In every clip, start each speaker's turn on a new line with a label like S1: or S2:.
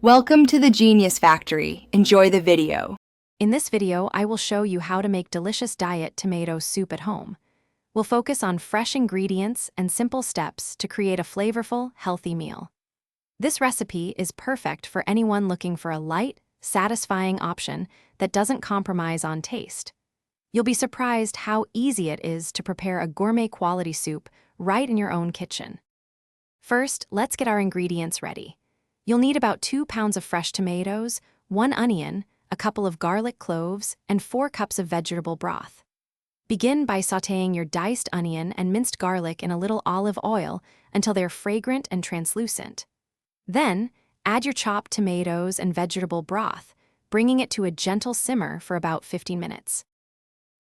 S1: Welcome to the Genius Factory. Enjoy the video.
S2: In this video, I will show you how to make delicious diet tomato soup at home. We'll focus on fresh ingredients and simple steps to create a flavorful, healthy meal. This recipe is perfect for anyone looking for a light, satisfying option that doesn't compromise on taste. You'll be surprised how easy it is to prepare a gourmet quality soup right in your own kitchen. First, let's get our ingredients ready. You'll need about 2 pounds of fresh tomatoes, 1 onion, a couple of garlic cloves, and 4 cups of vegetable broth. Begin by sautéing your diced onion and minced garlic in a little olive oil until they're fragrant and translucent. Then, add your chopped tomatoes and vegetable broth, bringing it to a gentle simmer for about 15 minutes.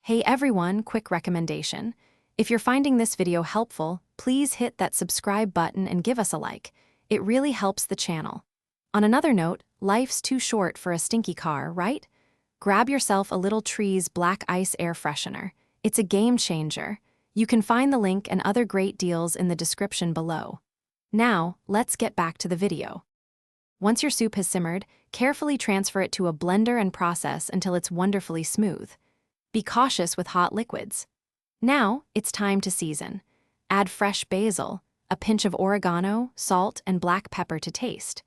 S2: Hey everyone, quick recommendation. If you're finding this video helpful, please hit that subscribe button and give us a like. It really helps the channel. On another note, life's too short for a stinky car, right? Grab yourself a Little Trees Black Ice Air Freshener. It's a game changer. You can find the link and other great deals in the description below. Now, let's get back to the video. Once your soup has simmered, carefully transfer it to a blender and process until it's wonderfully smooth. Be cautious with hot liquids. Now, it's time to season. Add fresh basil, a pinch of oregano, salt, and black pepper to taste.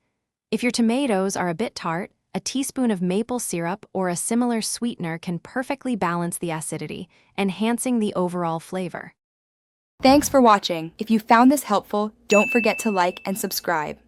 S2: If your tomatoes are a bit tart, a teaspoon of maple syrup or a similar sweetener can perfectly balance the acidity, enhancing the overall flavor.
S1: Thanks for watching. If you found this helpful, don't forget to like and subscribe.